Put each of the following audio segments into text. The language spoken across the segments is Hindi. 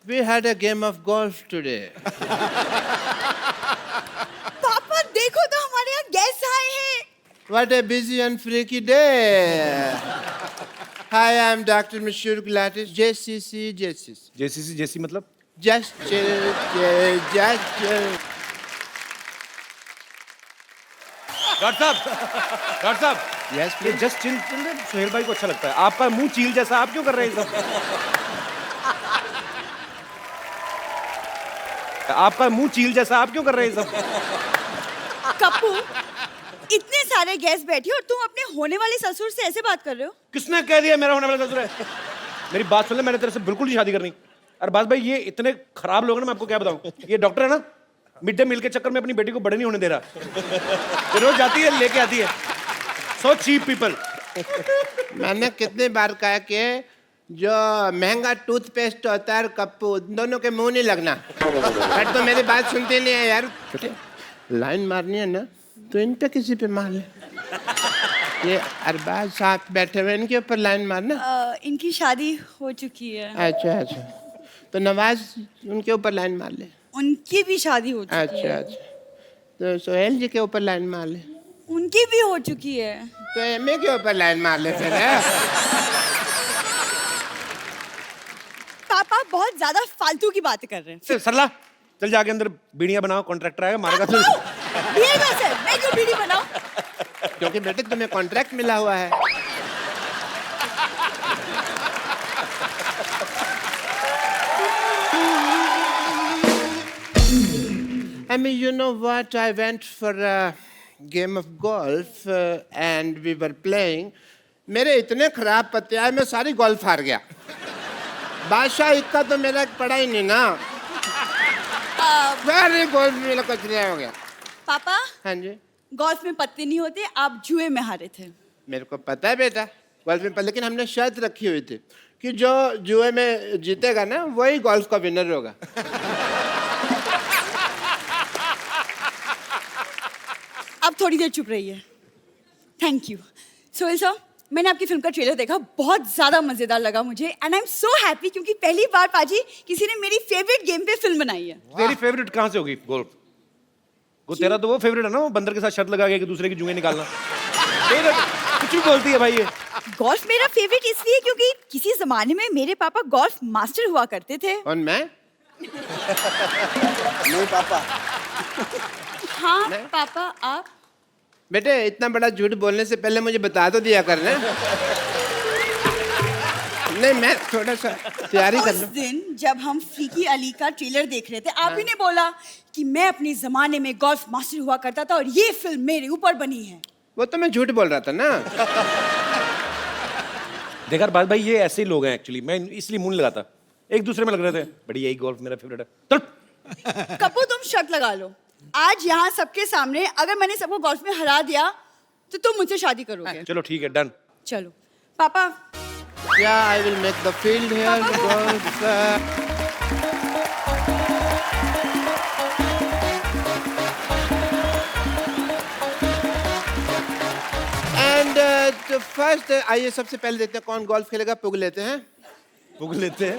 We had a game of golf today. पापा देखो तो हमारे यहाँ गेस्ट आए हैं। What a busy and freaky day. Hi, I'm Dr. Mashur Gulatis, JCC. JCC JC मतलब Just chill, just chill. Doctor साहब Yes, ये please. जस्ट चिल सुहेल भाई को अच्छा लगता है। आपका मुंह चील जैसा, आप क्यों कर रहे हैं ये सब? आपका मुंह चील जैसा, आप क्यों कर रहे हैं ये सब? कप्पू, इतने सारे गेस्ट बैठे और तुम अपने होने वाले ससुर से ऐसे बात कर रहे हो? किसने कह दिया मेरा होने वाला ससुर है? मेरी बात सुन ले, मैंने तेरे से बिल्कुल नहीं शादी करनी। अरबाज भाई ये इतने खराब लोग हैं ना, मैं आपको क्या बताऊं। ये डॉक्टर है ना, मिड डे मील के चक्कर में अपनी बेटी को बड़े नहीं होने दे रहा। ये रोज जाती है लेके आती है। So cheap people. मैंने कितनी बार कहा कि जो महंगा टूथपेस्ट होता है कप्पू, दोनों के मुंह नहीं लगना। बट तो मेरी बात सुनते नहीं है यार। लाइन मारनी है ना तो इन पे किसी पे मार ले। ये अरबाज साहब बैठे हुए, इनके ऊपर लाइन मारना। इनकी शादी हो चुकी है। अच्छा अच्छा, तो नवाज उनके ऊपर लाइन मार ले। उनकी भी शादी हो चुकी अच्छा है। अच्छा, तो सोहेल जी के ऊपर लाइन मार ले। उनकी भी हो चुकी है। तो एमए के ऊपर लाइन मार ले फिर। है? पापा बहुत ज्यादा फालतू की बातें कर रहे हैं। सरला चल जाके अंदर बीड़ियां बनाओ, कॉन्ट्रैक्टर आएगा मारेगा तो। ये बस है, मैं क्यों बीड़ी बनाऊं? क्योंकि बेटे तुम्हें कॉन्ट्रैक्ट मिला हुआ है। I mean, you know what? I went for a game of golf and we were playing. मेरे इतने खराब पत्ते आए, मैं सारी गोल्फ हार गया। बादशाह इक्का तो मेरा पड़ा ही नहीं ना। सारी गोल्फ मेरा कचरा हो गया। पापा, हाँ जी, गोल्फ में पत्ते नहीं होते, आप जुए में हारे थे। मेरे को पता है बेटा गोल्फ में, लेकिन हमने शर्त रखी हुई थी कि जो जुए में जीतेगा ना वही गोल्फ का विनर होगा। अब थोड़ी देर चुप रहिए। Thank you. सोहेल साहब, मैंने आपकी फिल्म का ट्रेलर देखा, बहुत ज्यादा मजेदार लगा मुझे and I am so happy क्योंकि पहली बार पाजी किसी ने मेरी फेवरेट गेम पे फिल्म बनाई है। तेरी फेवरेट कहाँ से होगी गोल्फ? वो तेरा तो वो फेवरेट है ना, वो बंदर के साथ शर्त लगा के दूसरे की जुएं निकालना। कुछ भी बोलती है भाई ये। गोल्फ मेरा फेवरेट इसलिए क्योंकि किसी जमाने में मेरे पापा गोल्फ मास्टर हुआ करते थे। और मैं? नहीं पापा। हाँ नहीं? पापा आप? बेटे इतना बड़ा झूठ बोलने से पहले मुझे बता तो दिया करना। नहीं, मैं थोड़ा सा तैयारी कर उस लूं। दिन जब हम फीकी अली का ट्रेलर देख रहे थे, आप ही ने बोला कि मैं अपने जमाने में गोल्फ मास्टर हुआ करता था और ये फिल्म मेरे ऊपर बनी है। वो तो मैं झूठ बोल रहा था ना। देखा अरबाज भाई, ये ऐसे ही लोग हैं एक्चुअली। मैं इसलिए मुंह नहीं लगाता, एक दूसरे में लग रहे थे। बड़ी यही गोल्फ मेरा फेवरेट है। चल कपूर, तुम शर्त लगा लो, आज यहाँ सबके सामने अगर मैंने सबको गोल्फ में हरा दिया तो तुम मुझसे शादी करोगे। चलो ठीक है, डन। चलो पापा। Yeah, I will make the field here. Golf. And तो first आइए सबसे पहले देखते हैं कौन गोल्फ खेलेगा। पुग लेते हैं। पुग लेते हैं।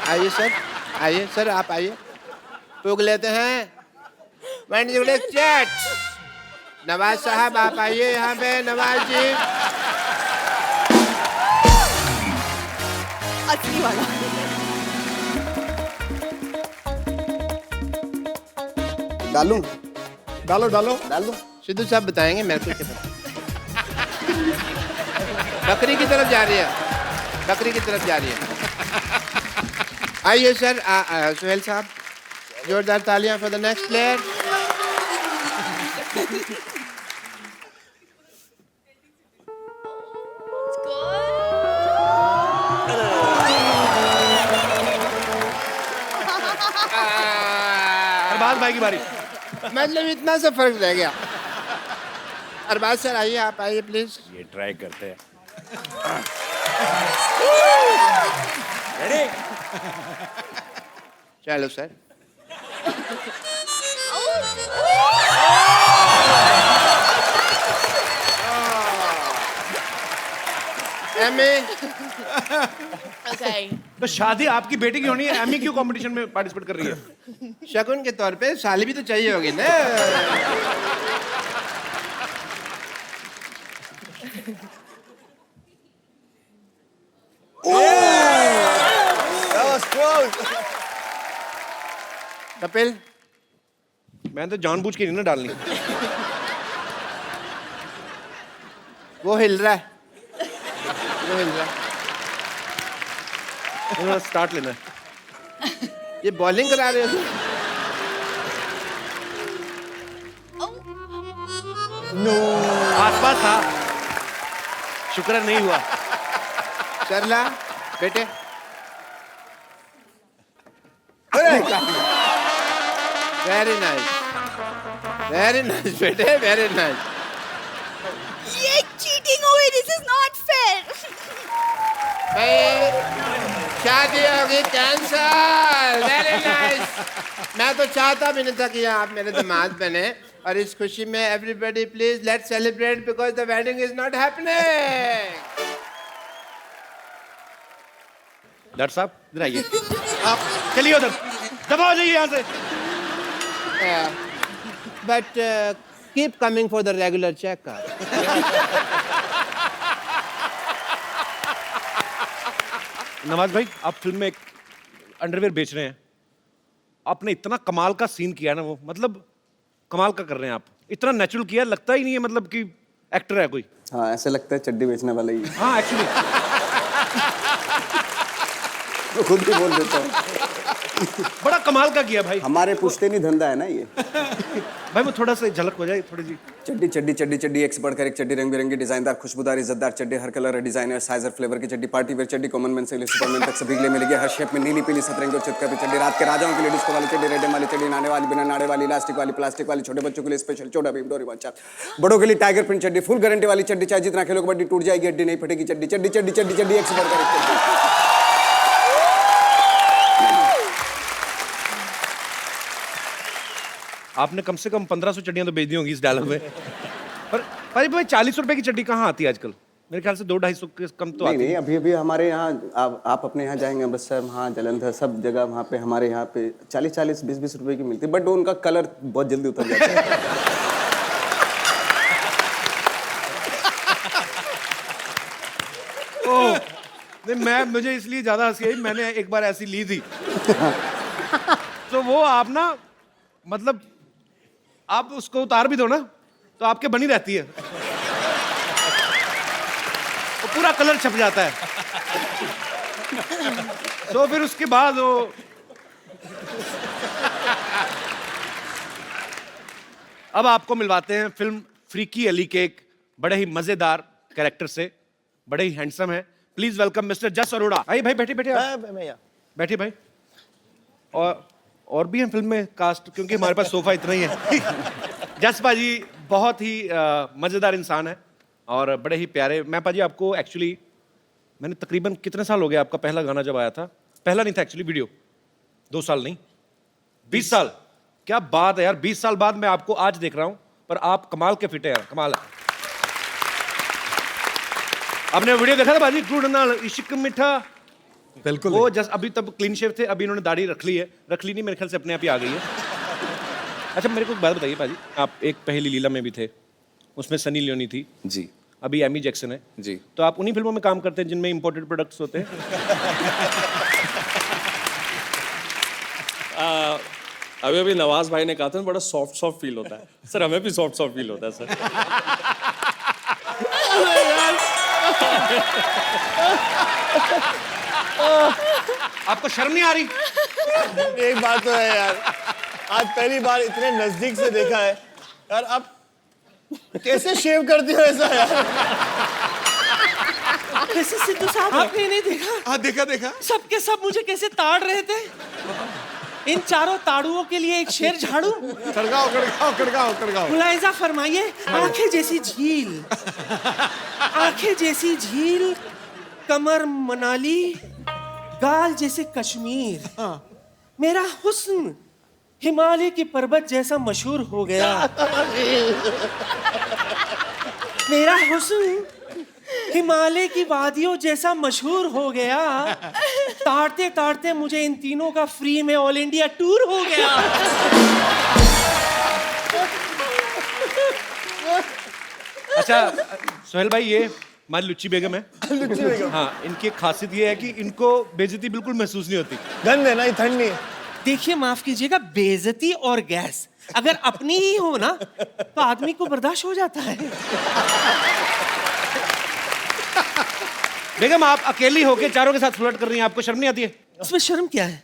आइए सर, आइए सर, आप आइए। पुग लेते हैं। When you like chat. Nawaz साहब आप आइए यहाँ पे। नवाज जी। असली वाला। डालूं? डालो डालो डाल दूं? सिद्धू साहब बताएंगे मेरे को क्या पता। बकरी की तरफ जा रही है, बकरी की तरफ जा रही है। आइए सर, सुहेल साहब, जोरदार तालियां for the next player. Arbaaz भाई की बारी। मतलब इतना सा फर्क रह गया। अरबाज सर आइए, आप आइए प्लीज। ये ट्राई करते हैं। चलो सर। Emmy. Okay. तो शादी आपकी बेटी की होनी है, एमी क्यों कंपटीशन में पार्टिसिपेट कर रही है? शगुन के तौर पे साली भी तो चाहिए होगी ना। That was close. कपिल, मैंने तो जानबूझ के नहीं ना डालनी। वो हिल रहा है, वो हिल रहा है। स्टार्ट लेना है। ये बॉलिंग करा रहे हो? आसपास था, शुक्र है नहीं हुआ। सरला बेटे, वेरी नाइस, वेरी नाइस बेटे, वेरी नाइस। ये चीटिंग हुई, दिस इज नॉट फेयर। भाई शादी होगी कैंसल। Very nice. मैं तो चाहता भी नहीं था कि आप मेरे दामाद बने, और इस खुशी में everybody please let's celebrate because the wedding is not happening. Doctor साहब इधर आइए, आप चलिए उधर, दबाओ जाइए यहाँ से। But keep coming for the regular checkup. Nawaz भाई, आप फिल्म में एक अंडरवेयर बेच रहे हैं, आपने इतना कमाल का सीन किया ना, वो मतलब कमाल का कर रहे हैं आप, इतना नेचुरल किया, लगता ही नहीं है मतलब कि एक्टर है कोई। हाँ, ऐसे लगता है चड्डी बेचने वाला ही है। हाँ एक्चुअली मैं खुद भी बोल देता हूँ। बड़ा कमाल का किया भाई। हमारे पूछते नहीं धंधा है ना ये। भाई वो थोड़ा सा झलक हो जाए थोड़ी सी। चड्डी चड्डी चड्डी चड्डी, एक से बढ़कर एक चड्डी, रंग बिरंगी, डिजाइनदार, खुशबूदार, इज्जतदार चड्डी, हर कलर और डिजाइनर, साइज और फ्लेवर की चड्डी, पार्टी वेयर चड्डी, कॉमन मैन से लेकर सुपरमैन तक सभी के लिए मिलेगी, हर शेप में, नीली पीली सतरंगी और चितकबरी चड्डी, रात के राजाओं के लिए डिस्को वाली चड्डी, रेडम वाली चड्डी, नाने वाली, बिना नाड़े वाली, इलास्टिक वाली, प्लास्टिक वाली, छोटे बच्चों के लिए स्पेशल छोटा भीम डोरी बच्चा, बड़ों के लिए टाइगर प्रिंट चड्डी, फुल गारंटी वाली चड्डी, चाहे जितना खेलो कबड्डी टूट जाएगी हड्डी नहीं फटेगी चड्डी, चड्डी चड्डी चड्डी चड्डी, एक से बढ़कर एक चड्डी। आपने कम से कम 1500 चड्डियां तो बेच दी होंगी इस डायलॉग में। पर भाई 40 रुपए की चड्डी कहाँ आती है आजकल? मेरे ख्याल से 200-250 के कम तो आती नहीं, अभी अभी हमारे यहाँ आप अपने यहाँ जाएंगे अमृतसर, वहाँ जलंधर, सब जगह वहाँ पे हमारे यहाँ पे 40-40, 20-20 रुपए की मिलती है, बट उनका कलर बहुत जल्दी उतर जाता है। ओह, नहीं मुझे इसलिए ज्यादा हंसी आई, मैंने एक बार ऐसी ली थी। तो वो आप ना मतलब आप उसको उतार भी दो ना तो आपके बनी रहती है, वो पूरा कलर छप जाता है। तो फिर उसके बाद वो अब आपको मिलवाते हैं फिल्म फ्रीकी अली के एक बड़े ही मजेदार कैरेक्टर से, बड़े ही हैंडसम है। प्लीज वेलकम मिस्टर जस अरोड़ा। भाई बैठिए बैठिए बैठिए भाई। और भी हैं फिल्म में कास्ट, क्योंकि हमारे पास सोफा इतना ही है। जस पाजी बहुत ही मजेदार इंसान है और बड़े ही प्यारे। मैं पाजी आपको एक्चुअली मैंने तकरीबन कितने साल हो गए, आपका पहला गाना जब आया था, पहला नहीं था एक्चुअली वीडियो, 2 साल नहीं 20 साल। क्या बात है यार, 20 साल बाद मैं आपको आज देख रहा हूं, पर आप कमाल के फिट है यार, कमाल है। आपने वीडियो देखा था बाजी, ढूंढना इश्क मिठा? बिल्कुल। वो जस्ट अभी तब क्लीन शेव थे, अभी इन्होंने दाढ़ी रख ली है, रख ली नहीं मेरे ख्याल से अपने आप ही आ गई है। अच्छा मेरे को एक बात बताइए पाजी, आप एक पहली लीला में भी थे, उसमें सनी लियोनी थी जी अभी एमी जैक्सन है जी। तो आप उन्हीं फिल्मों में काम करते हैं जिनमें इंपोर्टेड प्रोडक्ट्स होते हैं? अभी अभी नवाज भाई ने कहा था बड़ा सॉफ्ट फील होता है सर, हमें भी सॉफ्ट फील होता है सर। आपको शर्म नहीं आ रही? एक बात तो है यार, आज पहली बार इतने नजदीक से देखा है यार। आप कैसे शेव करते हो ऐसा यार? कैसे सिद्धू साहब आपने नहीं देखा? हाँ देखा देखा। सबके सब मुझे कैसे ताड़ रहे थे। इन चारों ताड़ुओं के लिए एक शेर झाड़ू। खड़गाओ खड़गाओ खड़गाओ खड़गाओ। मुलायजा फरमाइए, आंखें जैसी झील, आंखें जैसी झील, कमर मनाली, गाल जैसे कश्मीर, मेरा हुस्न हिमालय की पर्वत जैसा मशहूर हो गया। मेरा हुस्न हिमालय की वादियों जैसा मशहूर हो गया, ताड़ते ताड़ते मुझे इन तीनों का फ्री में ऑल इंडिया टूर हो गया। अच्छा सोहेल भाई, ये हमारी लुच्ची बेगम है। लुच्ची बेगम। हाँ, इनकी एक खासियत ये है कि इनको बेइज्जती बिल्कुल महसूस नहीं होती। गंद है ना, ये ठंड नहीं है। देखिए माफ कीजिएगा, बेइज्जती और गैस अगर अपनी ही हो ना तो आदमी को बर्दाश्त हो जाता है। बेगम, आप अकेली होके चारों के साथ फ्लर्ट कर रही हैं, आपको शर्म नहीं आती है? इसमें शर्म क्या है?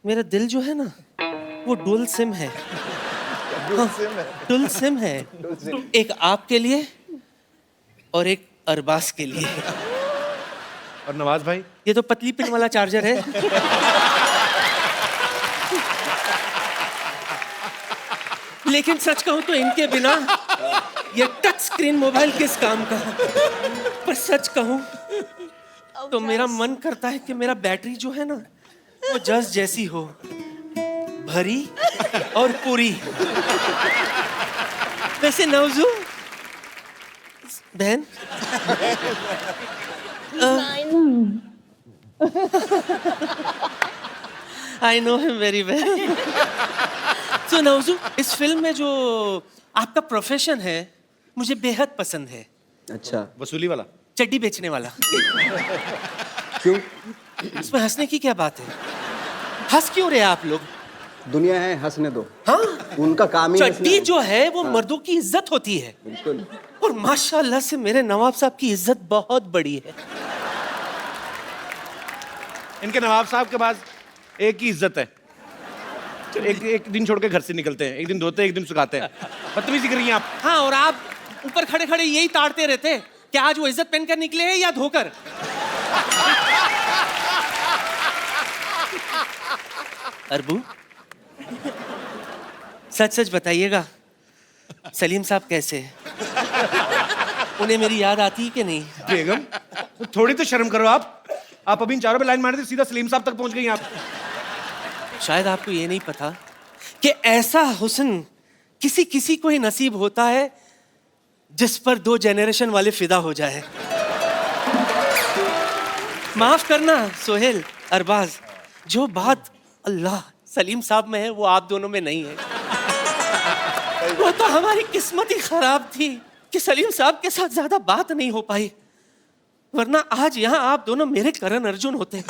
मेरा दिल जो है ना वो डुअल सिम है। डुअल सिम है, एक आपके लिए और एक अरबाज के लिए। और नवाज भाई? ये तो पतली पिन वाला चार्जर है। लेकिन सच कहूं तो इनके बिना ये टच स्क्रीन मोबाइल किस काम का। पर सच कहूं तो मेरा मन करता है कि मेरा बैटरी जो है ना वो जस जैसी हो, भरी और पूरी। वैसे नवजू बहन, I know him very well. So Navju, इस फिल्म में जो आपका प्रोफेशन है मुझे बेहद पसंद है। अच्छा, वसूली वाला? चड्डी बेचने वाला। क्यों? इसमें हंसने की क्या बात है? हंस क्यों रहे आप लोग? दुनिया है, हंसने दो। हाँ, उनका काम ही चड्डी जो है वो मर्दों की इज्जत होती है। बिल्कुल। और माशाल्लाह से मेरे नवाब साहब की इज्जत बहुत बड़ी है। इनके नवाब साहब के पास एक ही इज्जत है, एक दिन छोड़ के घर से निकलते हैं, एक दिन धोते हैं, एक दिन सुखाते हैं। बदतमीजी कर रही हैं आप। हाँ, और आप ऊपर खड़े खड़े यही ताड़ते रहते कि आज वो इज्जत पहनकर निकले हैं या धोकर। अरबू, सच सच बताइएगा, सलीम साहब कैसे हैं? उन्हें मेरी याद आती है कि नहीं? बेगम, थोड़ी तो शर्म करो आप अभी इन चारों पे लाइन मार दी, सीधा सलीम साहब तक पहुंच गई आप। शायद आपको ये नहीं पता कि ऐसा हुस्न किसी किसी को ही नसीब होता है जिस पर 2 जनरेशन वाले फिदा हो जाए। माफ करना सोहेल, अरबाज, जो बात अल्लाह सलीम साहब में है वो आप दोनों में नहीं है। वो तो हमारी किस्मत ही खराब थी कि सलीम साहब के साथ ज्यादा बात नहीं हो पाई, वरना आज यहाँ आप दोनों मेरे करण अर्जुन होते।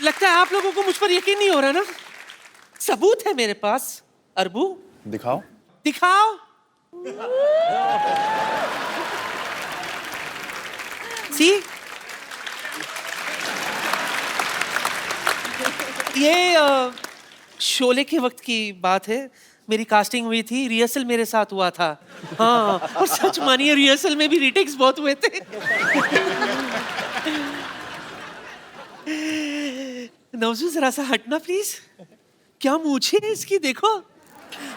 लगता है आप लोगों को मुझ पर यकीन नहीं हो रहा ना? सबूत है मेरे पास। अरबू, दिखाओ। दिखाओ। सी, ये शोले के वक्त की बात है। मेरी कास्टिंग हुई थी, रिहर्सल मेरे साथ हुआ था। हाँ, और सच मानिए रिहर्सल में भी रीटेक्स बहुत हुए थे। नवजू जरा सा हटना प्लीज। क्या मूंछ है इसकी, देखो।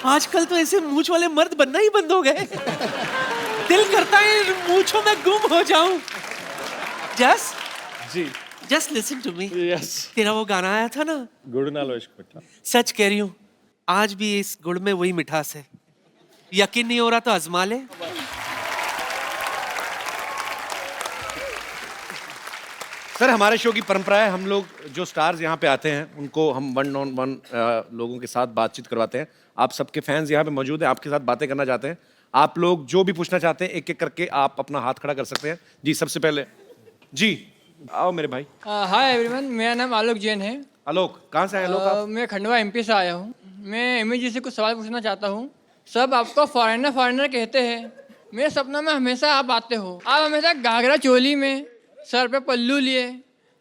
आजकल तो ऐसे मूंछ वाले मर्द बनना ही बंद हो गए। दिल करता है मूंछों में गुम हो जाऊं। जस जी just listen to me. Yes, तेरा वो गाना आया था ना, गुड़ नालो इश्क मिठा। सच कह रही हूँ, आज भी इस गुड़ में वही मिठास है। यकीन नहीं हो रहा तो आजमा ले। सर, हमारे शो की परंपरा है, हम लोग जो स्टार्स यहाँ पे आते हैं उनको हम 1-on-1 लोगों के साथ बातचीत करवाते हैं। आप सबके फैंस यहाँ पे मौजूद हैं, आपके साथ बातें करना चाहते हैं। आप लोग जो भी पूछना चाहते हैं एक एक करके आप अपना हाथ खड़ा कर सकते हैं। जी, सबसे पहले जी आओ मेरे भाई। हाय एवरीवन, मेरा नाम आलोक जैन है। आलोक, कहाँ से आए आलोक आप? मैं खंडवा एमपी से आया हूँ। मैं एमी जी से कुछ सवाल पूछना चाहता हूँ। सब आपको फॉरेनर फॉरेनर कहते हैं, मेरे सपनों में हमेशा आप आते हो। आप हमेशा घाघरा चोली में, सर पे पल्लू लिए,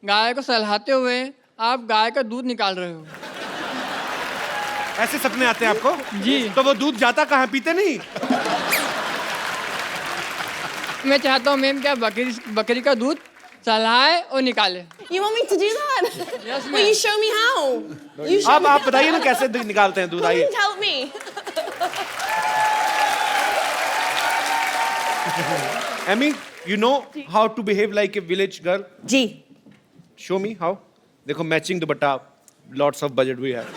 गाय को सहलाते हुए आप गाय का दूध निकाल रहे हो। ऐसे सपने आते हैं आपको? जी। तो वो दूध जाता कहाँ, पीते नहीं? मैं चाहता हूँ मैम क्या बकरी का दूध सहलाए और निकाले। You want me to do that? Yes, Will you ma'am. show me how? You show अब me. आप बताइए ना कैसे निकालते हैं दूध, आइए। Please help me. Amy, you know how to behave like a village girl? जी, Show me how. देखो, matching dupatta, lots of budget we have.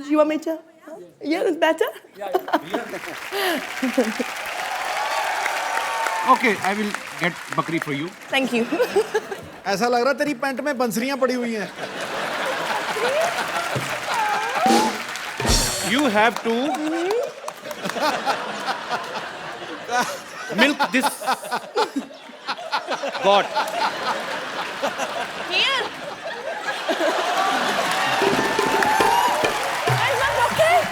You want me to? Yeah, it's better. Okay I will get बकरी फॉर यू। Thank you. ऐसा लग रहा तेरी पैंट में बंसरियां पड़ी हुई हैं। You have to milk this goat. Here. Where's my pocket?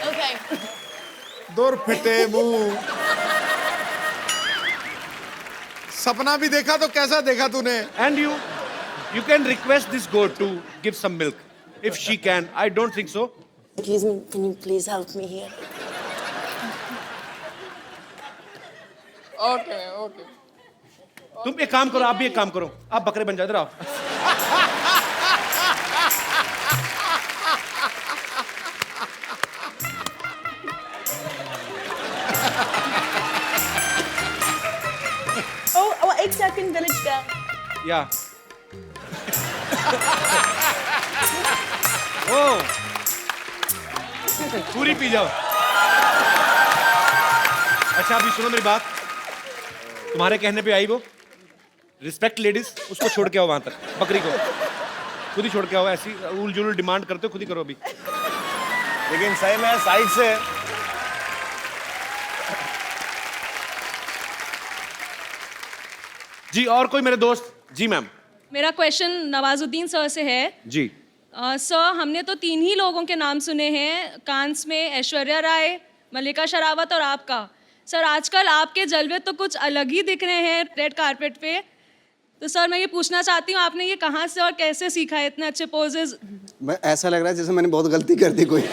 Okay. दूर फिटे मुंह। सपना भी देखा तो कैसा देखा तूने? And you can request this goat to give some milk if she can. I don't think so. Excuse me, can you please help me here? Okay okay तुम एक काम करो, आप भी एक काम करो, आप बकरे बन जाओ, इधर आओ। Oh, 8-second village girl. या ओ पूरी पी जाओ। अच्छा अभी सुनो मेरी बात, तुम्हारे कहने पे आई वो रिस्पेक्ट लेडीज, उसको छोड़ के आओ वहां तक, बकरी को खुद ही छोड़ के आओ। ऐसी उल जुल डिमांड करते हो, खुद ही करो अभी। लेकिन सही में साइड से जी और कोई मेरे दोस्त? जी मैम। मेरा क्वेश्चन नवाजुद्दीन सर से है। जी सर हमने तो 3 ही लोगों के नाम सुने हैं कांस में, ऐश्वर्या राय, मल्लिका शेरावत और आपका। सर आजकल आपके जलवे तो कुछ अलग ही दिख रहे हैं रेड कारपेट पे। तो सर मैं ये पूछना चाहती हूँ आपने ये कहाँ से और कैसे सीखा है इतने अच्छे पोजेज? मैं ऐसा लग रहा है जैसे मैंने बहुत गलती कर दी कोई।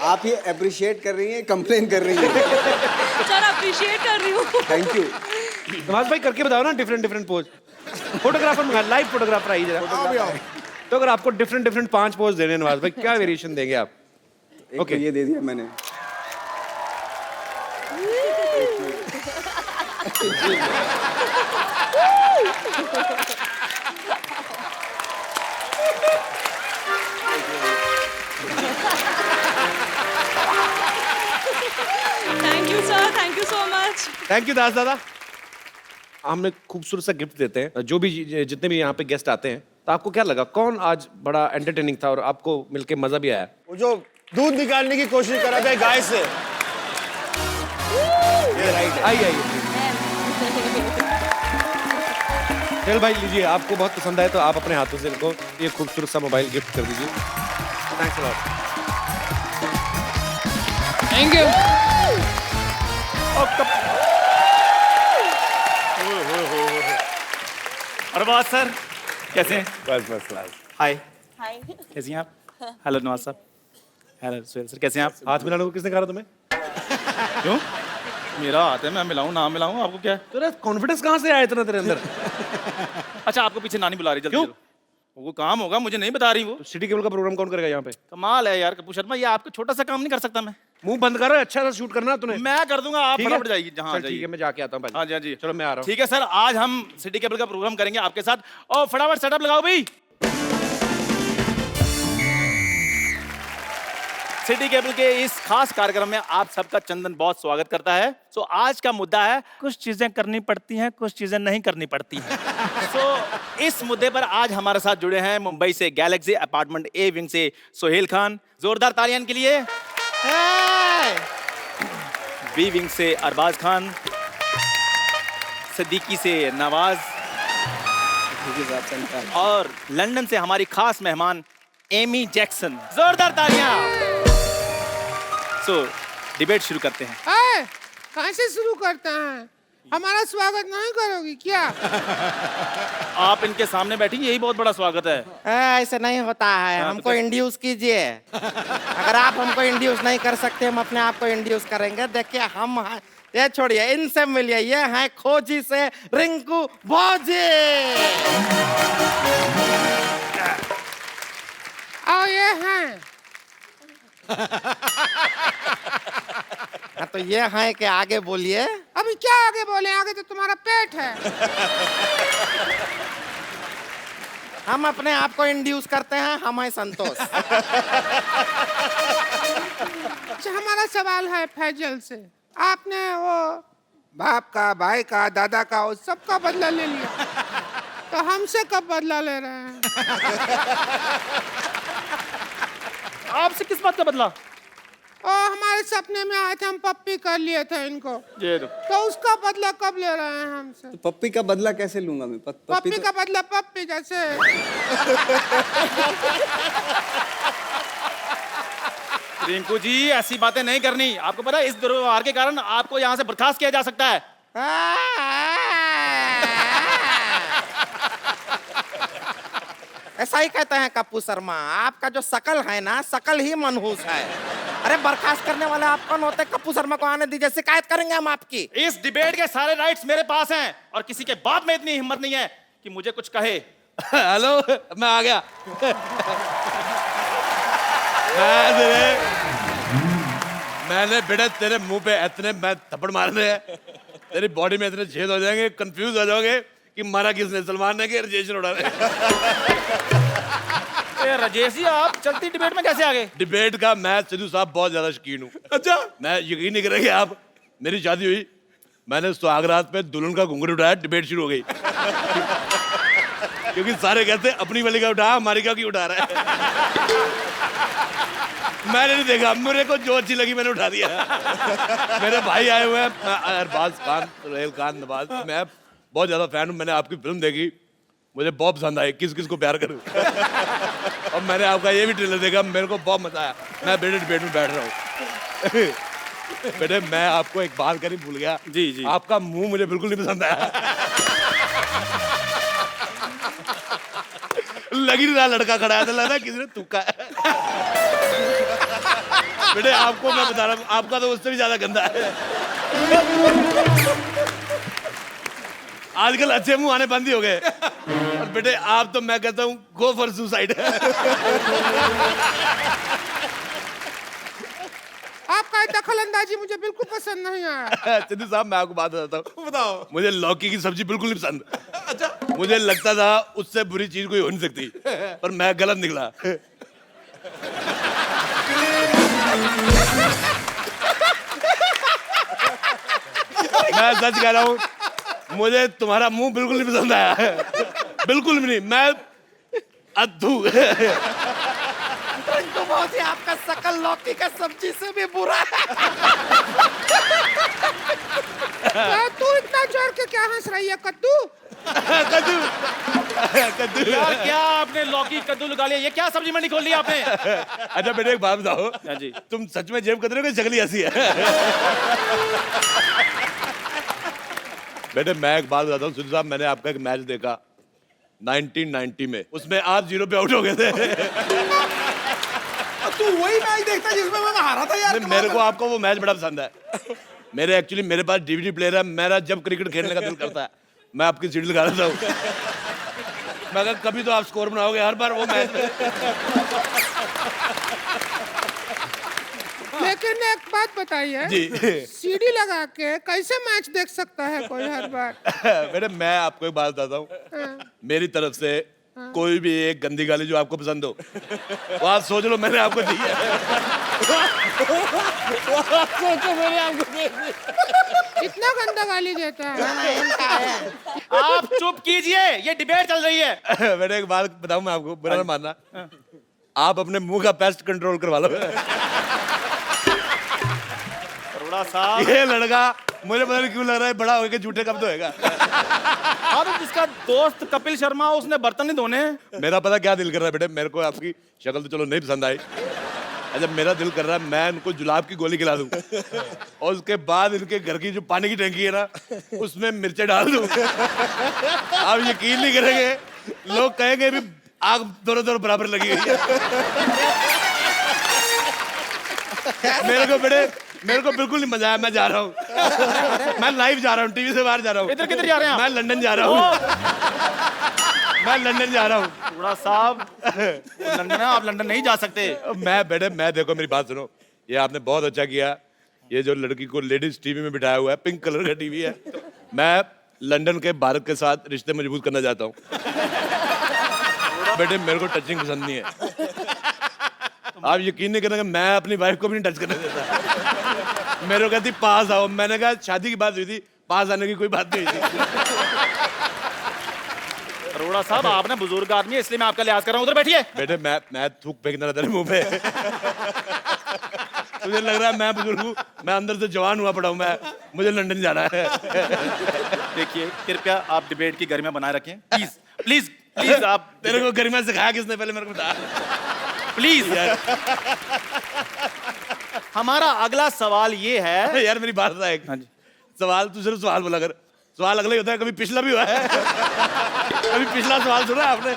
आप ये अप्रिशिएट कर रही हैं, कंप्लेन कर रही हैं? सर अप्रिशिएट कर रही हूँ। Thank you. नवाज भाई करके बताओ ना डिफरेंट पोज। फोटोग्राफर मंगा, लाइव फोटोग्राफर आई जरा। तो अगर आपको डिफरेंट 5 पोज देने हैं नवाज भाई, क्या वेरिएशन देंगे आप? ओके ये दे दिया मैंने। Thank you sir, thank you so much. Thank you Das दादा। हम एक खूबसूरत सा गिफ्ट देते हैं जो भी जितने भी यहाँ पे गेस्ट आते हैं। तो आपको क्या लगा, कौन आज बड़ा एंटरटेनिंग था और आपको मिलके मजा भी आया? वो जो दूध निकालने की कोशिश कर रहा था गाय से। ये राइट। आइए चल भाई लीजिए, आपको बहुत पसंद आए तो आप अपने हाथों से इनको ये खूबसूरत सा मोबाइल गिफ्ट कर दीजिए। Thanks a lot. Thank you. Arbaaz sir कैसे हैं? बस क्लास। हाय Hi. कैसी हैं आप? हेलो नवाज साहब। हेलो सुहेल सर कैसे हैं आप? हाथ मिलाने को किसने कहा था तुम्हें? क्यों? मेरा हाथ है, मैं मिलाऊं ना मिलाऊं, आपको क्या है? तेरा कॉन्फिडेंस कहाँ से आया इतना तेरे अंदर? अच्छा आपको पीछे नानी बुला रही, जल्दी क्यों? चलो। वो काम होगा, मुझे नहीं बता रही वो। तो सिटी केबल का प्रोग्राम कौन करेगा यहाँ पे? कमाल है यार कपूर शर्मा, ये आपका छोटा सा काम नहीं कर सकता मैं? मुंह बंद करो, अच्छा सा शूट करना तूने। मैं कर दूंगा, आप ठीक है? फटाफट जाइए जहाँ चल, ठीक जाइए। है मैं जाके आता हूँ पहले। हाँ जी हाँ जी चलो मैं आ रहा हूँ। ठीक है सर, आज हम सिटी केबल का प्रोग्राम करेंगे आपके साथ, और फटाफट सेटअप लगाओ भाई। सिटी केबल के इस खास कार्यक्रम में आप सबका चंदन बहुत स्वागत करता है। सो आज का मुद्दा है कुछ चीजें करनी पड़ती हैं, कुछ चीजें नहीं करनी पड़ती हैं। सो इस मुद्दे पर आज हमारे साथ जुड़े हैं मुंबई से गैलेक्सी अपार्टमेंट ए विंग से सोहेल खान, जोरदार तालियां के लिए। बी विंग से अरबाज खान, सिद्दीकी से नवाज, और लंदन से हमारी खास मेहमान एमी जैक्सन। जोरदार तालियां। सो डिबेट शुरू करते हैं। कहाँ से शुरू करता है? हमारा स्वागत नहीं करोगी क्या? आप इनके सामने बैठी, यही बहुत बड़ा स्वागत है। ऐसे नहीं होता है, हमको इंड्यूस कीजिए। अगर आप हमको इंड्यूस नहीं कर सकते, हम अपने आप को इंड्यूस करेंगे। देखिए हम ये छोड़िए, इनसे मिलिए, ये हैं खोजी से रिंकू भौजी। और ये हैं हाँ, तो ये हैं कि आगे बोलिए। अभी क्या आगे बोले, आगे तो तुम्हारा पेट है। हम अपने आप को इंड्यूस करते हैं, हम हैं संतोष। अच्छा, हमारा सवाल है फैजल से। आपने वो बाप का, भाई का, दादा का, वो सबका बदला ले लिया, तो हमसे कब बदला ले रहे हैं? आपसे किस बात का बदला? ओ, हमारे सपने में आए थे, हम पप्पी कर लिए थे इनको, ये दो। तो उसका बदला कब ले रहे हैं हमसे? तो पप्पी का बदला कैसे लूंगा मैं? पप्पी का बदला पप्पी जैसे। रिंकू जी ऐसी बातें नहीं करनी। आपको पता है इस दुर्व्यवहार के कारण आपको यहाँ से बर्खास्त किया जा सकता है। ऐसा ही कहते हैं कप्पू शर्मा, आपका जो शकल है ना, शकल ही मनहूस है। अरे बर्खास्त करने वाले आप कौन होते? कप्पू शर्मा को आने दीजिए, शिकायत करेंगे हम आपकी। इस डिबेट के सारे राइट्स मेरे पास हैं और किसी के बाप में इतनी हिम्मत नहीं है कि मुझे कुछ कहे। हेलो, मैं आ गया। मैंने बेटा तेरे मुंह पे इतने मैं थप्पड़ मारने हैं, तेरी बॉडी में इतने छेद हो जाएंगे, कंफ्यूज हो जाओगे कि मारा किसने, सलमान ने कि राजेश उड़ा रहे। राजेश जी आप चलती डिबेट में कैसे आ गए? डिबेट का मैं सिद्धू साहब बहुत ज्यादा शौकीन हूँ। अच्छा, मैं यकीन नहीं करेंगे आप, मेरी शादी हुई, मैंने सुहागरात पे दुल्हन का घुंघरू उठाया, डिबेट शुरू हो गई। क्योंकि सारे कहते अपनी वाली का उठा, हमारी का क्यों उठा रहा है। मैंने नहीं देखा, मेरे को जो अच्छी लगी मैंने उठा दिया। मेरे भाई आए हुए हैं, अरबाज खान, सुहेल खान, नवाज, मैं बहुत ज्यादा फैन हूँ। मैंने आपकी फिल्म देखी, मुझे बहुत पसंद आई, किस किस को प्यार करूं। और मैंने आपका ये भी ट्रेलर देखा, मेरे को बहुत मजा आया। मैं बेटे डिबेट में बैठ रहा हूँ। बेटे मैं आपको एक बात करनी भूल गया। जी जी। आपका मुंह मुझे बिल्कुल नहीं पसंद आया। लग ही नहीं रहा लड़का खड़ा है, तो लग रहा किसी ने थूका है। बेटे आपको मैं बता रहा हूँ, आपका तो उससे भी ज्यादा गंदा है। आजकल अच्छे मुंह आने बंद ही हो गए। और बेटे आप तो मैं कहता हूँ गो फॉर सुसाइड। आपका दखल अंदाजी मुझे बिल्कुल पसंद नहीं आया। सिद्धू साहब मैं आपको बात बताता हूँ। बताओ। मुझे लौकी की सब्जी बिल्कुल नहीं पसंद। अच्छा। मुझे लगता था उससे बुरी चीज कोई हो नहीं सकती, पर मैं गलत निकला। मैं सच कह रहा हूँ, मुझे तुम्हारा मुंह बिल्कुल नहीं पसंद आया। बिल्कुल भी नहीं, मैं अद्भु। तो बहुत ही आपका शकल लौकी का सब्जी से भी बुरा है। तू इतना जोर के क्या हंस रही है कद्दू? कद्दू। कद्दू। यार क्या आपने लौकी कद्दू लगा लिया? ये क्या सब्जी मंडी खोल ली आपने? अच्छा बेटे एक बात बताओ, जी तुम सच में जेब कतरे को जगली ऐसी है? बेटे मैं एक बात बताता हूँ सिद्धू साहब, मैंने आपका एक मैच देखा 1990 में, उसमें आप 0 पे आउट हो गए थे। तू वही मैच देखता जिसमें मैं हारा था यार। मेरे को आपको वो मैच बड़ा पसंद है। मेरे पास डीवीडी प्लेयर है, मेरा जब क्रिकेट खेलने का दिल करता है मैं आपकी सीडी लगा देता हूँ। मैं कहा कभी तो आप स्कोर बनाओगे हर बार वो मैच में। लेकिन एक बात बताइए जी। सीडी लगा के कैसे मैच देख सकता है कोई हर बार? बेटे मैं आपको एक बात बताता हूँ, मेरी तरफ से कोई भी एक गंदी गाली जो आपको पसंद हो वो आप सोच लो मैंने आपको दी है। सोचो मैंने आपको दे दी। इतना गंदा गाली देता है। आप चुप कीजिए, ये डिबेट चल रही है। बेटे एक बात बताऊं मैं आपको, बुरा ना मानना, आप अपने मुंह का पेस्ट कंट्रोल करवा लो। अरोड़ा साहब ये लड़का मुझे पता नहीं क्यों लग रहा है बड़ा होकर झूठे कब तो होएगा। हाँ तो जिसका दोस्त कपिल शर्मा उसने बर्तन नहीं धोने। मेरा पता क्या दिल कर रहा है बेटे, मेरे को आपकी शक्ल तो चलो नहीं पसंद आई, अच्छा मेरा दिल कर रहा है मैं इनको जुलाब की गोली खिला दूं और उसके बाद इनके घर की जो पानी की टंकी है ना उसमें मिर्चें डाल दूं। आप यकीन नहीं करेंगे, लोग कहेंगे भी आग दोनों दोनों बराबर लगी हुई है। मेरे को बिल्कुल नहीं मजा आया, मैं जा रहा हूँ, मैं लाइव जा रहा हूँ, टीवी से बाहर जा रहा हूँ। इधर किधर जा रहे हैं आप? मैं लंदन जा रहा हूँ। मैं लंदन जा रहा हूँ। अरोड़ा साहब लंदन है, आप लंदन नहीं जा सकते। मैं बेटे मैं देखो मेरी बात सुनो, ये आपने बहुत अच्छा किया, ये जो लड़की को लेडीज टीवी में बिठाया हुआ है, पिंक कलर का टीवी है, मैं लंदन के भारत के साथ रिश्ते मजबूत करना चाहता हूँ। बेटे मेरे को टचिंग पसंद नहीं है। आप यकीन नहीं करेंगे, मैं अपनी वाइफ को भी नहीं टच करने देता। मेरे को कहती पास आओ, मैंने कहा शादी की बात हुई थी, पास आने की कोई बात नहीं हुई थी। अरोड़ा साहब आपने बुजुर्ग आदमी है इसलिए मैं आपका लिहाज कर रहा हूँ, उधर बैठिए। बेटे मैं थूक फेंकना तेरे मुंह पे। मुझे लग रहा है मैं बुजुर्ग हूँ, मैं अंदर से जवान हुआ पड़ा हूँ, मुझे लंदन जाना है। देखिए कृपया आप डिबेट की गरिमा बनाए रखें, प्लीज प्लीज प्लीज। आप तेरे को गरिमा सिखाया किसने, पहले मेरे को बता प्लीज यार। हमारा अगला सवाल ये है यार, मेरी बात है। हाँ जी। सवाल तू सिर्फ सवाल बोला कर, सवाल अगला ही होता है, कभी पिछला भी हुआ है। कभी पिछला सवाल सुना है आपने?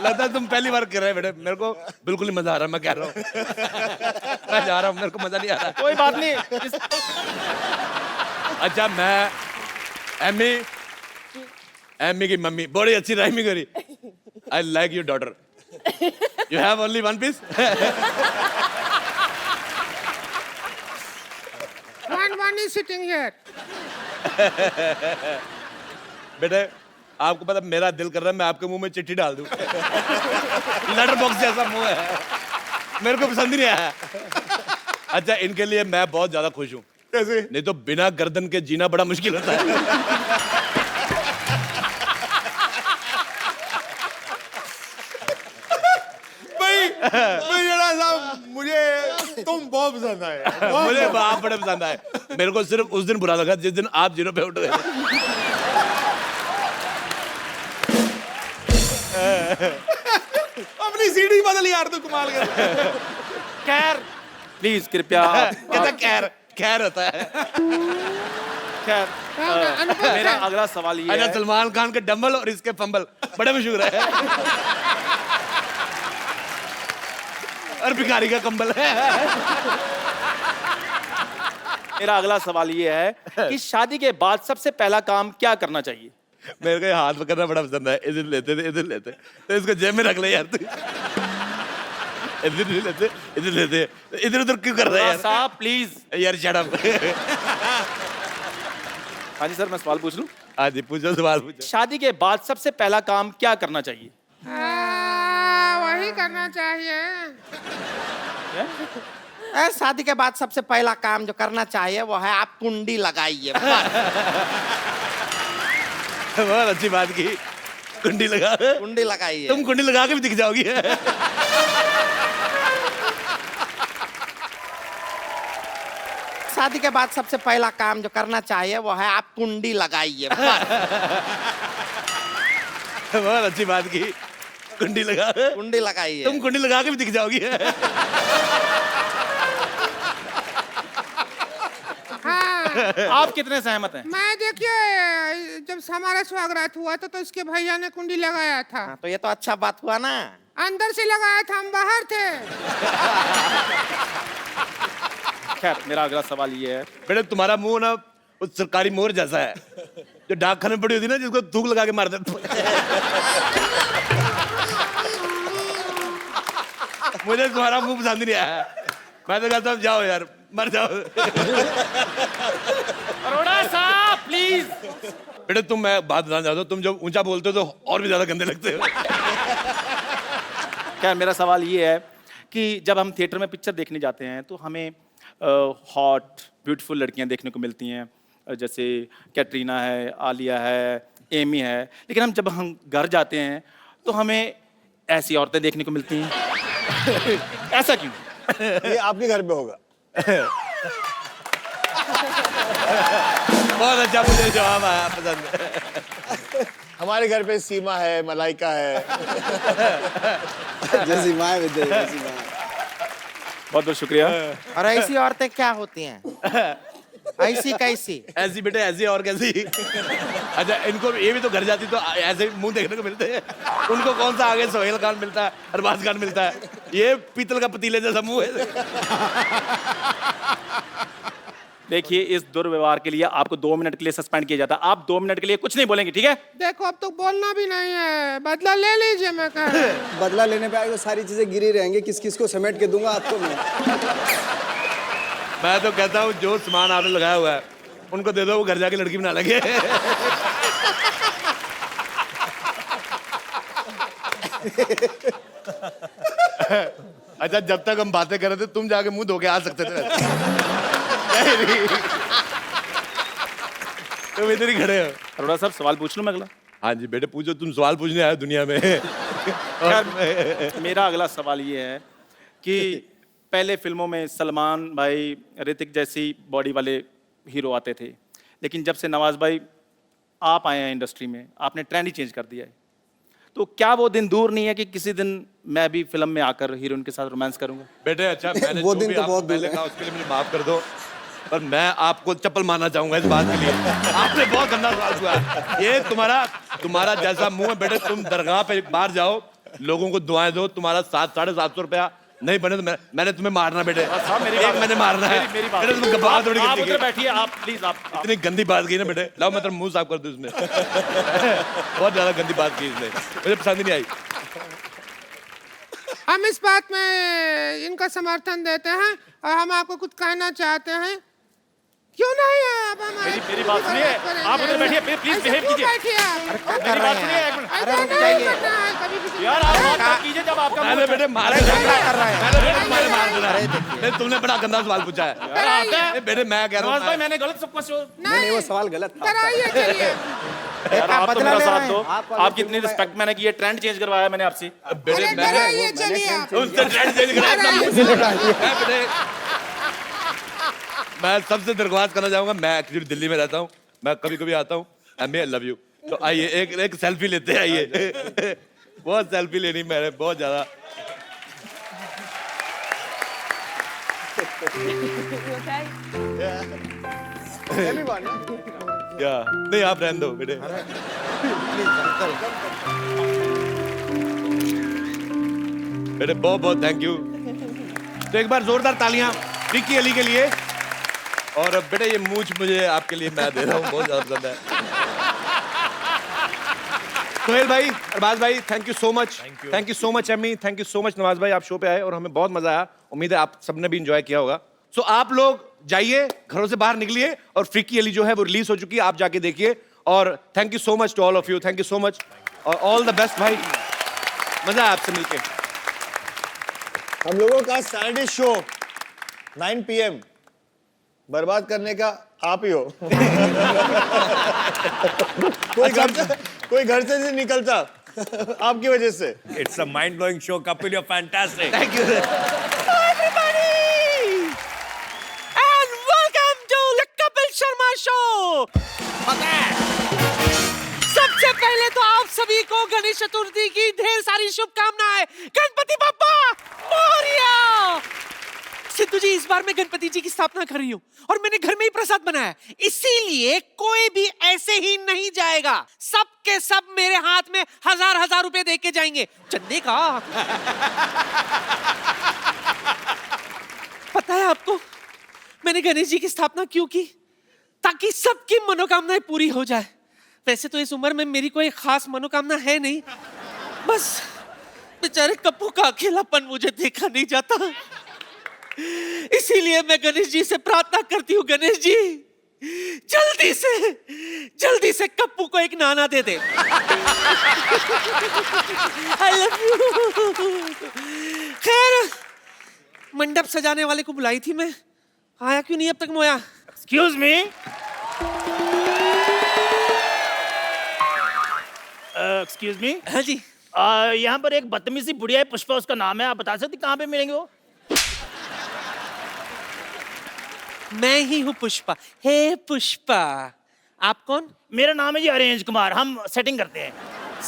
लगता है तुम पहली बार कर रहे हैं बेटे। मेरे को बिल्कुल नहीं मजा आ रहा, मैं कह रहा हूँ। मैं जा रहा हूँ, मेरे को मजा नहीं आ रहा। कोई बात नहीं। अच्छा, मैं एमी की मम्मी बड़ी अच्छी राइमिंग करी। I like your daughter, you have only one piece. One is sitting here. बेटे आपको पता मेरा दिल कर रहा है मैं आपके मुंह में चिट्ठी डाल दूं। लेटर बॉक्स जैसा मुंह है, मेरे को पसंद ही नहीं आया। अच्छा, इनके लिए मैं बहुत ज्यादा खुश हूँ। कैसे? नहीं तो बिना गर्दन के जीना बड़ा मुश्किल होता है। मुझे तुम बहुत पसंद आए। मुझे आप बड़े पसंद आए। मेरे को सिर्फ उस दिन बुरा लगा जिस दिन आप जीरो पे उठ गए। अपनी सीढ़ी बदल यार, तू कमाल कर। खैर प्लीज कृपया कहता खैर होता है। खैर मेरा अगला सवाल ये अच्छा, है। सलमान खान के डम्बल और इसके फंबल बड़े मशहूर है। और भिखारी का कंबल है। मेरा अगला सवाल ये है कि शादी के बाद सबसे पहला काम क्या करना चाहिए? मेरे को ये हाथ पकड़ना बड़ा पसंद है। इधर लेते थे, इधर लेते तो इसको जेब में रख ले यार तू। इधर लेते, इधर लेते, इधर उधर क्यों कर रहा है यार? साहब प्लीज यार शट अप। हाँ जी सर, मैं सवाल पूछ लूं? हाँ जी, पूछो सवाल पूछो। शादी के बाद सबसे पहला काम क्या करना चाहिए? वही करना चाहिए। शादी के बाद सबसे पहला काम जो करना चाहिए वो है आप कुंडी लगाइए। बहुत अच्छी बात की, कुंडी लगा। कुंडी लगाइए। तुम कुंडी लगा के भी दिख जाओगी। शादी के बाद सबसे पहला काम जो करना चाहिए वो है आप कुंडी लगाइए। बहुत अच्छी बात की, कुंडी लगा। कुंडी लगाइए। तुम कुंडी लगा के भी दिख जाओगी। आप कितने सहमत हैं? मैं देखिए, जब हमारा स्वागत हुआ तो इसके भैया ने कुंडी लगाया था। तो ये तो अच्छा बात हुआ ना। अंदर से लगाया था, हम बाहर थे। खैर मेरा अगला सवाल ये है। बेटे तुम्हारा मुंह ना उस सरकारी मोर जैसा है जो डाकखाने में पड़ी होती ना, जिसको थूक लगा के मार देते। मुझे तुम्हारा मुंह पसंद नहीं आया। मैं तो कहता हूँ जाओ यार, मर जाओ। अरोड़ा साहब प्लीज। बेटे तुम, मैं बात बताना चाहता हूँ, तुम जब ऊंचा बोलते हो तो और भी ज्यादा गंदे लगते हो। खैर मेरा सवाल ये है कि जब हम थिएटर में पिक्चर देखने जाते हैं तो हमें हॉट ब्यूटीफुल लड़कियां देखने को मिलती हैं, जैसे कैटरीना है, आलिया है, एमी है। लेकिन जब हम घर जाते हैं तो हमें ऐसी औरतें देखने को मिलती हैं। ऐसा क्यों? ये आपके घर पे होगा। बहुत अच्छा, मुझे जवाब आया, पसंद। हमारे घर पे सीमा है, मलाइका है। जैसी माँ विद्या, जैसी माँ। बहुत बहुत शुक्रिया। और ऐसी औरतें क्या होती हैं? ऐसी कैसी? ऐसी बेटे, ऐसी और कैसी? अच्छा, इनको ये भी तो घर जाती तो ऐसे मुंह देखने को मिलते हैं। उनको कौन सा आगे सोहेल खान मिलता है, अरबाज खान मिलता है? ये पीतल का पतीले जैसा मुंह है। देखिए, इस दुर्व्यवहार के लिए आपको 2 मिनट के लिए सस्पेंड किया जाता है। आप 2 मिनट के लिए कुछ नहीं बोलेंगे, ठीक है? देखो, अब तो बोलना भी नहीं है, बदला ले लीजिए। मैं कह रहा हूं। बदला लेने पे आएगा, सारी चीजें गिरी रहेंगी, किस किस को समेट के दूंगा आपको मैं। मैं तो कहता हूँ जो सामान आपने लगाया हुआ है उनको दे दो, वो घर जाके लड़की बना लेंगे। अच्छा, जब तक हम बातें कर रहे थे तुम जाके मुंह धो के आ सकते थे। तुम इधर ही खड़े हो। अरोड़ा साहब सवाल पूछ लूं मैं अगला? हाँ जी बेटे पूछो, तुम सवाल पूछने आए हो दुनिया में। खैर, मेरा अगला सवाल ये है कि पहले फिल्मों में सलमान भाई, ऋतिक जैसी बॉडी वाले हीरो आते थे, लेकिन जब से नवाज भाई आप आए हैं इंडस्ट्री में, आपने ट्रेंड ही चेंज कर दिया है। तो क्या वो दिन दूर नहीं है कि किसी दिन मैं भी फिल्म में आकर हीरोइन के साथ रोमांस करूंगा? बेटे अच्छा, मैंने वो जो दिन भी तो आपको बहुत दूर पहले है। कहा उसके लिए मुझे माफ कर दो, पर मैं आपको चप्पल मारना चाहूंगा इस बात के लिए। आपने बहुत गंदा सवाल हुआ। ये तुम्हारा जैसा मुंह है बेटे, तुम दरगाह पे बाहर जाओ, लोगों को दुआएं दो, तुम्हारा 700-750 रुपया नहीं बने तो मैंने तुम्हें मारना बेटे। मैंने मारना है मेरी बात। बेटे, तुम बात थोड़ी आप गंदी उधर की। बैठिए, आप प्लीज आप इतनी गंदी बात की ना बेटे, लाओ मैं तेरा मुंह साफ कर दूं इसमें। बहुत ज्यादा गंदी बात की इसने, मुझे पसंद ही नहीं आई। हम इस बात में इनका समर्थन देते हैं और हम आपको कुछ कहना चाहते हैं। क्यों नहीं है अब हमारे मेरी बात सुनिए, आप उधर बैठिए, प्लीज बिहेव कीजिए। मेरी बात सुनिए एक मिनट। यार आप बात मत कीजिए जब आपका मैंने बेटे मारे तुम्हारे मार देना है। नहीं, तुमने बड़ा गंदा सवाल पूछा है। यार आता है। बेटे मैं कह रहा नवाज भाई हूँ मैंने गलत सब कुछ नहीं, वो सवाल गलत था। यार आप तो मेरा साथ दो। आपकी इतनी रिस्पेक्ट मैंने की है, ट्रेंड चेंज करवाया मैंने आपसे। बेटे बेटे मैं सबसे दरख्वास्त करना चाहूंगा, मैं एक्चुअली दिल्ली में रहता हूँ, मैं कभी कभी आता हूँ। एमी आई लव यू, तो आइए एक सेल्फी लेते हैं। आइए, बहुत सेल्फी लेनी मैंने, बहुत ज्यादा। क्या नहीं, आप रहने दो बेटे। बेटे बहुत बहुत थैंक यू। तो एक बार जोरदार तालियां विक्की अली के लिए। और बेटे ये मूंछ मुझे आपके लिए मैं दे रहा हूँ, बहुत ज्यादा पसंद है। सोहेल भाई, अरबाज भाई, thank you so much. Thank you so much Amy, thank you so much Nawaz भाई, आप शो पे आए और हमें बहुत मजा आया। उम्मीद है आप सबने भी इंजॉय किया होगा। सो आप लोग जाइए, घरों से बाहर निकलिए और फ्रीकी अली जो है वो रिलीज हो चुकी है, आप जाके देखिए। और thank you so much to all of you, thank you so much और ऑल द बेस्ट भाई, मजा आया आपसे मिलके। हम लोगों का सैटरडे शो 9 PM बर्बाद करने का आप ही हो। कोई घर से नहीं निकलता आपकी वजह से। It's a mind-blowing show, Kapil. You're fantastic. Thank you. And welcome to the Kapil Sharma Show. सबसे पहले तो आप सभी को गणेश चतुर्थी की ढेर सारी शुभकामनाएं। गणपति बप्पा मोरया। सिद्धू जी, इस बार मैं गणपति जी की स्थापना कर रही हूँ और मैंने घर में ही प्रसाद बनाया है, इसीलिए कोई भी ऐसे ही नहीं जाएगा। सब के सब मेरे हाथ में 1000-1000 रुपए दे के जाएंगे चंदे का। पता है आपको मैंने गणेश जी की स्थापना क्यों की? ताकि सबकी मनोकामनाएं पूरी हो जाए। वैसे तो इस उम्र में मेरी कोई खास मनोकामना है नहीं, बस बेचारे कप्पू का अकेलापन मुझे देखा नहीं जाता, इसीलिए मैं गणेश जी से प्रार्थना करती हूँ, गणेश जी जल्दी से कप्पू को एक नाना दे दे। I love you। खैर, मंडप सजाने वाले को बुलाई थी मैं, आया क्यों नहीं अब तक मोया? Excuse me, excuse me. हाँ जी। यहाँ पर एक बदतमीज सी बुढ़िया है, पुष्पा उसका नाम है, आप बता सकते कहाँ पे मिलेंगे वो? मैं ही हूँ पुष्पा। हे पुष्पा, आप कौन? मेरा नाम है जी अरेंज कुमार, हम सेटिंग करते हैं।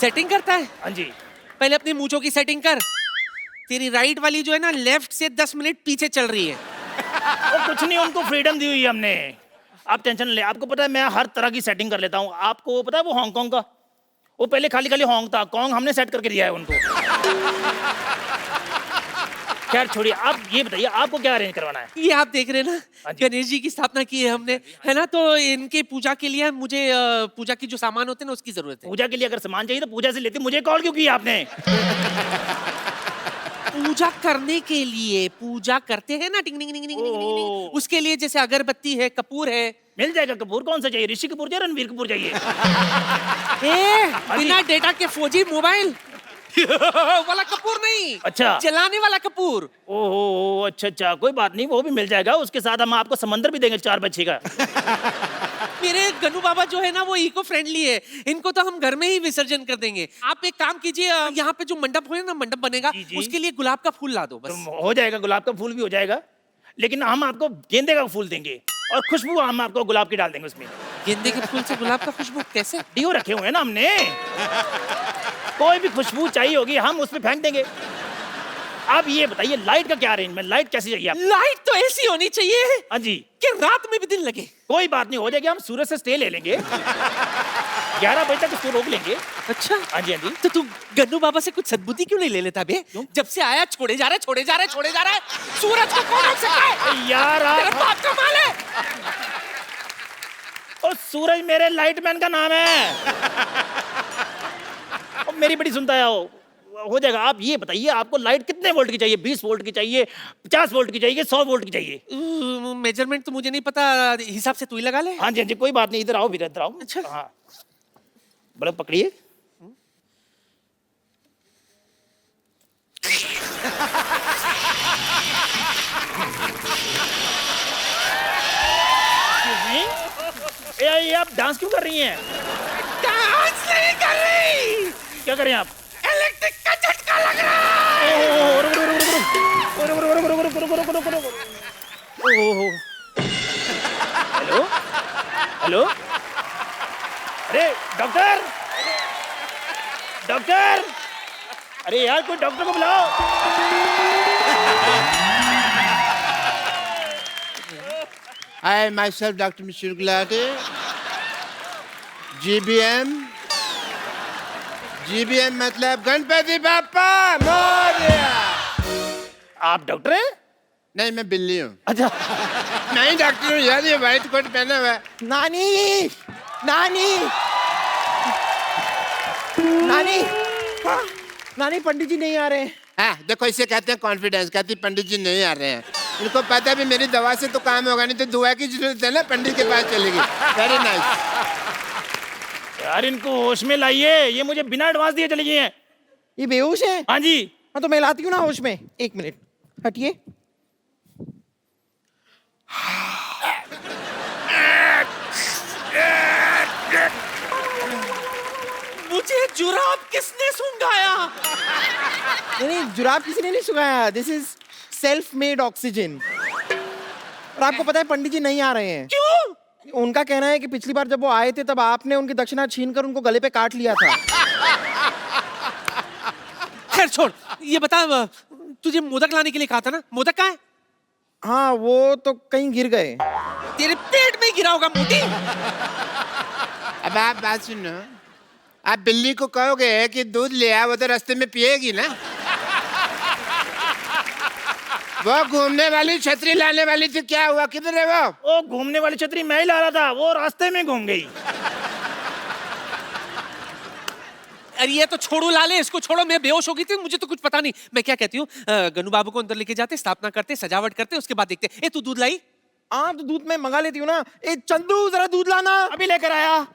सेटिंग करता है? हाँ जी। पहले अपनी मूंछों की सेटिंग कर। तेरी राइट वाली जो है ना, लेफ्ट से 10 मिनट पीछे चल रही है। वो कुछ नहीं, उनको फ्रीडम दी हुई है हमने, आप टेंशन ले। आपको पता है मैं हर तरह की सेटिंग कर लेता हूँ। आपको पता है वो हांगकांग का, वो पहले खाली होंग था, कॉन्ग हमने सेट करके दिया है उनको। खैर छोड़िए, आप ये बताइए आपको क्या अरेंज करवाना है? ये आप देख रहे हैं ना, गणेश जी की स्थापना की है हमने, है ना, तो इनके पूजा के लिए मुझे पूजा की जो सामान होते हैं ना उसकी जरूरत है। पूजा के लिए अगर सामान चाहिए तो पूजा से लेते, मुझे कॉल क्यों किया आपने? पूजा करने के लिए, पूजा करते हैं ना, टिंग टिंग टिंग टिंग टिंग टिंग, उसके लिए जैसे अगरबत्ती है, कपूर है। मिल जाएगा कपूर। कौन सा चाहिए? ऋषि कपूर चाहिए, रणवीर कपूर चाहिए? बिना डेटा के 4G मोबाइल वाला कपूर नहीं। अच्छा, जलाने वाला कपूर। ओहो, अच्छा अच्छा, कोई बात नहीं, वो भी मिल जाएगा। उसके साथ हम आपको समंदर भी देंगे 4 बच्चे का। मेरे गन्नू बाबा जो है ना वो इको फ्रेंडली है, इनको तो हम घर में ही विसर्जन कर देंगे। आप एक काम कीजिए, यहाँ पे जो मंडप है ना, मंडप बनेगा, उसके लिए गुलाब का फूल ला दो बस। हो जाएगा, गुलाब का फूल भी हो जाएगा, लेकिन हम आपको गेंदे का फूल देंगे और खुशबू हम आपको गुलाब की डाल देंगे उसमें। गेंदे के फूल से गुलाब का खुशबू कैसे? डिओ रखे हुए हैं ना हमने। कोई भी खुशबू चाहिए होगी हम उसमें फेंक देंगे। अब ये बताइए लाइट का क्या अरेंजमेंट, लाइट कैसी चाहिए आपको? लाइट तो ऐसी होनी चाहिए हाँ जी, कि रात में भी दिन लगे। कोई बात नहीं, हो जाएगी। हम सूरज से स्टे ले लेंगे 11 बजे तक उसको रोक लेंगे। अच्छा, हाँ जी, हाँ जी। तो तू गन्नू बाबा से कुछ सद्बुद्धि क्यों नहीं ले लेता बे? जब से आया छोड़े जा रहा है, छोड़े जा रहा है, छोड़े जा रहा है। सूरज को कौन रोक सकता है? यार तेरा बाप का माल है। और सूरज मेरे लाइटमैन का नाम है। और मेरी बड़ी सुनता है हो जाएगा। आप ये बताइए आपको लाइट कितने वोल्ट की चाहिए? 20 वोल्ट की चाहिए, 50 वोल्ट की चाहिए, 100 वोल्ट की चाहिए? मेजरमेंट तो मुझे नहीं पता, हिसाब से तू ही लगा ले। हाँ जी, हाँ जी, कोई बात नहीं। इधर आओ, इधर आओ। अच्छा, हाँ, बल्ब पकड़िए। ये आप डांस क्यों कर रही हैं? डांस नहीं कर रही। क्या करें आप? इलेक्ट्रिक का झटका लग रहा है। हेलो हेलो, अरे डॉक्टर, डॉक्टर, अरे यार कोई डॉक्टर को बुलाओ। I myself, Dr. Mr. Gulati, GBM मतलब गणपति बाप्पा मोरया। आप डॉक्टर हैं? नहीं, मैं बिल्ली हूँ। अच्छा, नहीं डॉक्टर हूँ यार, ये व्हाइट कोट पहना हुआ है। नानी, नानी, नानी, हाँ, नानी पंडित जी नहीं आ रहे हैं। हाँ, देखो इसे कहते हैं कॉन्फिडेंस। कहती पंडित जी नहीं आ रहे हैं। इनको पता भी मेरी दवा से तो काम होगा नहीं, तो दुआ की जरूरत है ना, पंडित के पास चलेगी। Very nice. यार इनको होश में लाइए, ये मुझे बिना एडवांस दिए चली गई हैं। ये बेहोश है? हाँ जी। हाँ तो मैं लाती हूँ ना होश में। 1 मिनट हटिए। मुझे जुराब किसने सुंघाया? नहीं, जुराब किसी ने नहीं सुखाया। This is self made oxygen. और आपको पता है पंडित जी नहीं आ रहे हैं। क्यों? उनका कहना है कि पिछली बार जब वो आए थे तब आपने उनकी दक्षिणा छीनकर उनको गले पे काट लिया था। खैर छोड़, ये बता, तुझे मोदक लाने के लिए कहा था ना, मोदक कहाँ है? हाँ, वो तो कहीं गिर गए। तेरे पेट में गिरा होगा मोटी। अब आप बात सुनो, आप बिल्ली को कहोगे कि दूध ले आ, वो तो रास्ते में पिएगी ना। वो घूमने वाली छतरी लाने वाली थी, क्या हुआ? किधर है वो घूमने वाली छतरी मैं ही ला रहा था, वो रास्ते में घूम गई। अरे ये तो छोड़ो लाले, इसको छोड़ो। मैं बेहोश हो गई थी, मुझे तो कुछ पता नहीं। मैं क्या कहती हूँ, गन्नू बाबू को अंदर लेके जाते, स्थापना करते, सजावट करते, उसके बाद देखते। ए तू दूध लाई? हाँ तो दूध मैं मंगा लेती हूँ ना। ए चंदू, जरा दूध लाना। अभी लेकर आया।